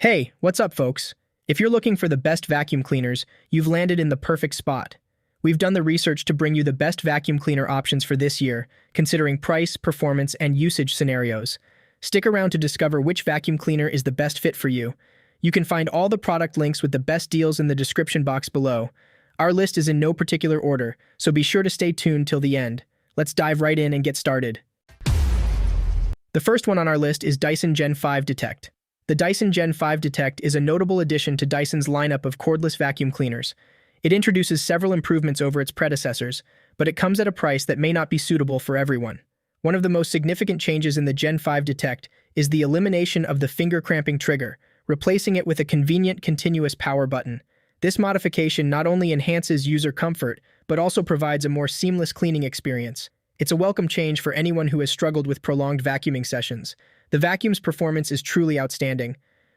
Hey, what's up, folks? If you're looking for the best vacuum cleaners, you've landed in the perfect spot. We've done the research to bring you the best vacuum cleaner options for this year, considering price, performance, and usage scenarios. Stick around to discover which vacuum cleaner is the best fit for you. You can find all the product links with the best deals in the description box below. Our list is in no particular order, so be sure to stay tuned till the end. Let's dive right in and get started. The first one on our list is Dyson Gen5 Detect. The Dyson Gen5 Detect is a notable addition to Dyson's lineup of cordless vacuum cleaners. It introduces several improvements over its predecessors, but it comes at a price that may not be suitable for everyone. One of the most significant changes in the Gen5 Detect is the elimination of the finger cramping trigger, replacing it with a convenient continuous power button. This modification not only enhances user comfort, but also provides a more seamless cleaning experience. It's a welcome change for anyone who has struggled with prolonged vacuuming sessions. The vacuum's performance is truly outstanding.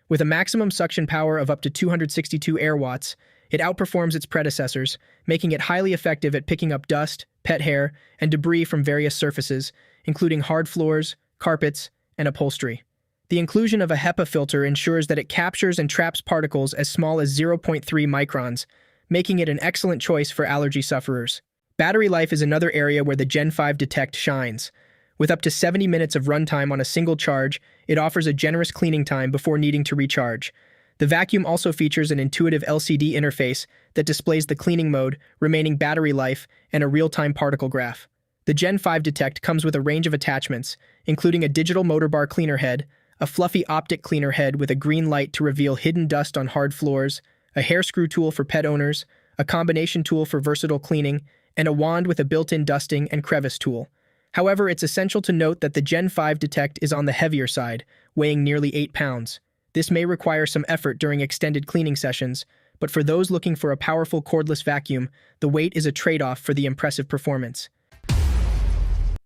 With a maximum suction power of up to 262 air watts, it outperforms its predecessors, making it highly effective at picking up dust, pet hair, and debris from various surfaces, including hard floors, carpets, and upholstery. The inclusion of a HEPA filter ensures that it captures and traps particles as small as 0.3 microns, making it an excellent choice for allergy sufferers. Battery life is another area where the Gen5 Detect shines. With up to 70 minutes of runtime on a single charge, it offers a generous cleaning time before needing to recharge. The vacuum also features an intuitive LCD interface that displays the cleaning mode, remaining battery life, and a real-time particle graph. The Gen5 Detect comes with a range of attachments, including a digital motor bar cleaner head, a fluffy optic cleaner head with a green light to reveal hidden dust on hard floors, a hair screw tool for pet owners, a combination tool for versatile cleaning, and a wand with a built-in dusting and crevice tool. However, it's essential to note that the Gen5 Detect is on the heavier side, weighing nearly 8 pounds. This may require some effort during extended cleaning sessions, but for those looking for a powerful cordless vacuum, the weight is a trade-off for the impressive performance.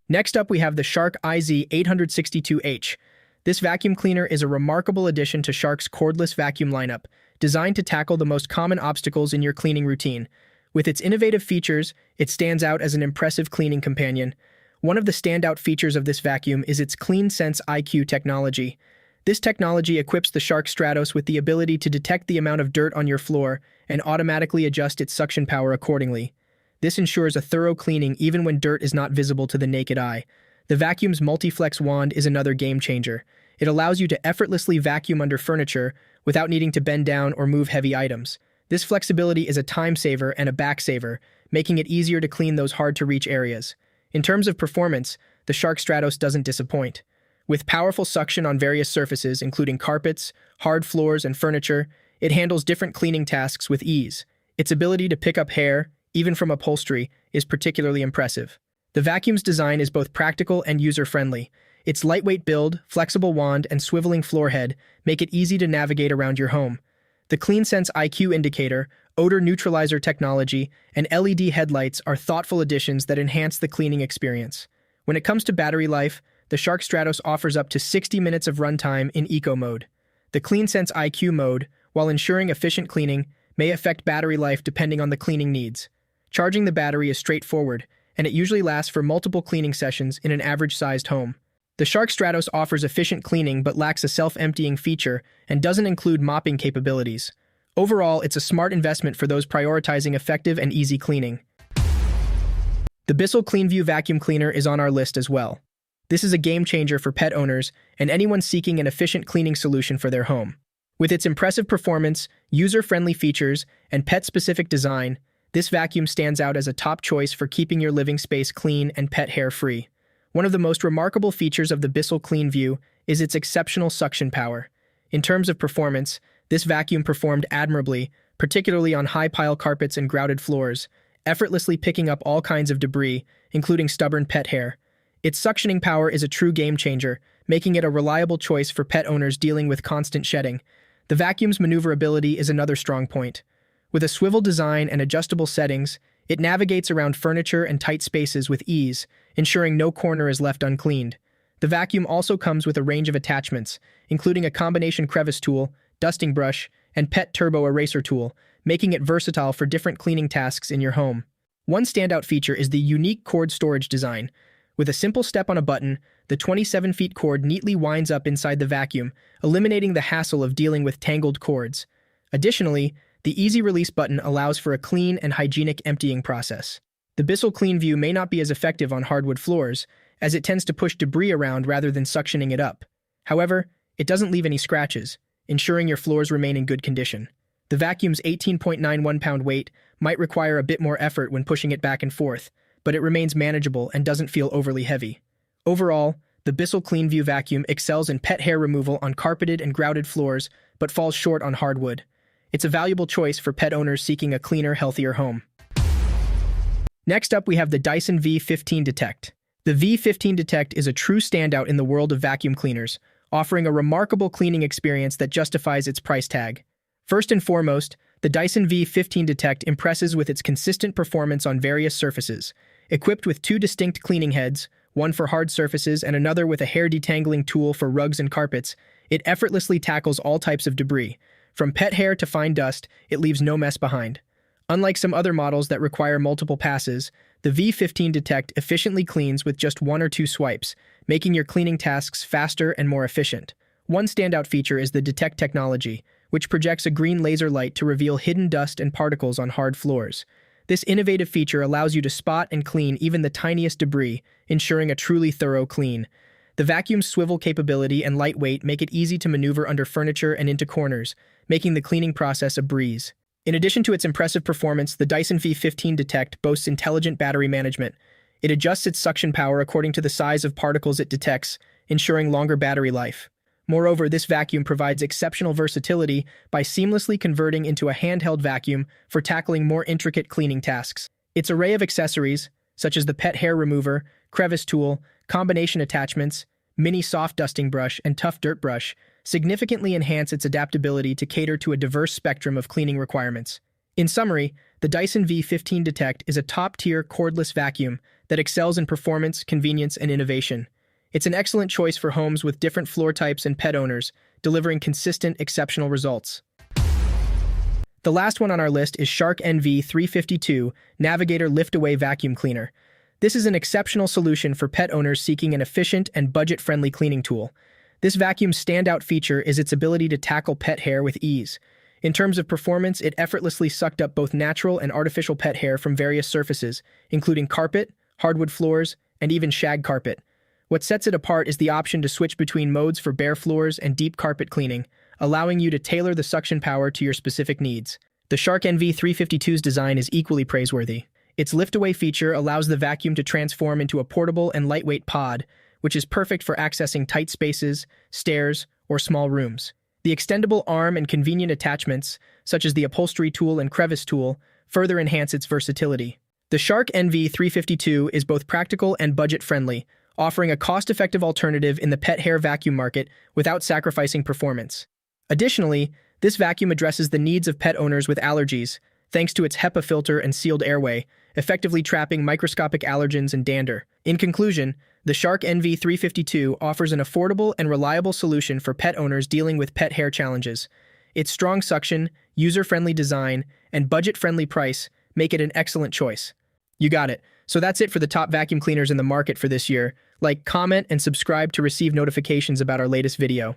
Next up, we have the Shark IZ862H. This vacuum cleaner is a remarkable addition to Shark's cordless vacuum lineup, designed to tackle the most common obstacles in your cleaning routine. With its innovative features, it stands out as an impressive cleaning companion. One of the standout features of this vacuum is its CleanSense IQ technology. This technology equips the Shark Stratos with the ability to detect the amount of dirt on your floor and automatically adjust its suction power accordingly. This ensures a thorough cleaning even when dirt is not visible to the naked eye. The vacuum's multi-flex wand is another game changer. It allows you to effortlessly vacuum under furniture without needing to bend down or move heavy items. This flexibility is a time saver and a back saver, making it easier to clean those hard-to-reach areas. In terms of performance, the Shark Stratos doesn't disappoint. With powerful suction on various surfaces, including carpets, hard floors, and furniture, it handles different cleaning tasks with ease. Its ability to pick up hair, even from upholstery, is particularly impressive. The vacuum's design is both practical and user-friendly. Its lightweight build, flexible wand, and swiveling floor head make it easy to navigate around your home. The CleanSense IQ indicator, odor neutralizer technology, and LED headlights are thoughtful additions that enhance the cleaning experience. When it comes to battery life, the Shark Stratos offers up to 60 minutes of runtime in Eco mode. The CleanSense IQ mode, while ensuring efficient cleaning, may affect battery life depending on the cleaning needs. Charging the battery is straightforward, and it usually lasts for multiple cleaning sessions in an average-sized home. The Shark Stratos offers efficient cleaning but lacks a self-emptying feature and doesn't include mopping capabilities. Overall, it's a smart investment for those prioritizing effective and easy cleaning. The Bissell CleanView vacuum cleaner is on our list as well. This is a game-changer for pet owners and anyone seeking an efficient cleaning solution for their home. With its impressive performance, user-friendly features, and pet-specific design, this vacuum stands out as a top choice for keeping your living space clean and pet hair-free. One of the most remarkable features of the Bissell CleanView is its exceptional suction power. In terms of performance, this vacuum performed admirably, particularly on high-pile carpets and grouted floors, effortlessly picking up all kinds of debris, including stubborn pet hair. Its suctioning power is a true game-changer, making it a reliable choice for pet owners dealing with constant shedding. The vacuum's maneuverability is another strong point. With a swivel design and adjustable settings, it navigates around furniture and tight spaces with ease, ensuring no corner is left uncleaned. The vacuum also comes with a range of attachments, including a combination crevice tool, dusting brush, and pet turbo eraser tool, making it versatile for different cleaning tasks in your home. One standout feature is the unique cord storage design. With a simple step on a button, the 27 feet cord neatly winds up inside the vacuum, eliminating the hassle of dealing with tangled cords. Additionally, the easy release button allows for a clean and hygienic emptying process. The Bissell CleanView may not be as effective on hardwood floors, as it tends to push debris around rather than suctioning it up. However, it doesn't leave any scratches, ensuring your floors remain in good condition. The vacuum's 18.91-pound weight might require a bit more effort when pushing it back and forth, but it remains manageable and doesn't feel overly heavy. Overall, the Bissell CleanView vacuum excels in pet hair removal on carpeted and grouted floors, but falls short on hardwood. It's a valuable choice for pet owners seeking a cleaner, healthier home. Next up, we have the Dyson V15 Detect. The V15 Detect is a true standout in the world of vacuum cleaners, offering a remarkable cleaning experience that justifies its price tag. First and foremost, the Dyson V15 Detect impresses with its consistent performance on various surfaces. Equipped with two distinct cleaning heads, one for hard surfaces and another with a hair detangling tool for rugs and carpets, it effortlessly tackles all types of debris. From pet hair to fine dust, it leaves no mess behind. Unlike some other models that require multiple passes, the V15 Detect efficiently cleans with just one or two swipes, making your cleaning tasks faster and more efficient. One standout feature is the Detect technology, which projects a green laser light to reveal hidden dust and particles on hard floors. This innovative feature allows you to spot and clean even the tiniest debris, ensuring a truly thorough clean. The vacuum's swivel capability and lightweight make it easy to maneuver under furniture and into corners, making the cleaning process a breeze. In addition to its impressive performance, the Dyson V15 Detect boasts intelligent battery management. It adjusts its suction power according to the size of particles it detects, ensuring longer battery life. Moreover, this vacuum provides exceptional versatility by seamlessly converting into a handheld vacuum for tackling more intricate cleaning tasks. Its array of accessories, such as the pet hair remover, crevice tool, combination attachments, mini soft dusting brush, and tough dirt brush, significantly enhance its adaptability to cater to a diverse spectrum of cleaning requirements. In summary, the Dyson V15 Detect is a top-tier cordless vacuum that excels in performance, convenience, and innovation. It's an excellent choice for homes with different floor types and pet owners, delivering consistent, exceptional results. The last one on our list is Shark NV352 Navigator Lift-Away Vacuum Cleaner. This is an exceptional solution for pet owners seeking an efficient and budget-friendly cleaning tool. This vacuum's standout feature is its ability to tackle pet hair with ease. In terms of performance, it effortlessly sucked up both natural and artificial pet hair from various surfaces, including carpet, hardwood floors, and even shag carpet. What sets it apart is the option to switch between modes for bare floors and deep carpet cleaning, allowing you to tailor the suction power to your specific needs. The Shark NV352's design is equally praiseworthy. Its lift-away feature allows the vacuum to transform into a portable and lightweight pod, which is perfect for accessing tight spaces, stairs, or small rooms. The extendable arm and convenient attachments, such as the upholstery tool and crevice tool, further enhance its versatility. The Shark NV352 is both practical and budget-friendly, offering a cost-effective alternative in the pet hair vacuum market without sacrificing performance. Additionally, this vacuum addresses the needs of pet owners with allergies, thanks to its HEPA filter and sealed airway, effectively trapping microscopic allergens and dander. In conclusion, the Shark NV352 offers an affordable and reliable solution for pet owners dealing with pet hair challenges. Its strong suction, user-friendly design, and budget-friendly price make it an excellent choice. You got it. So that's it for the top vacuum cleaners in the market for this year. Like, comment, and subscribe to receive notifications about our latest video.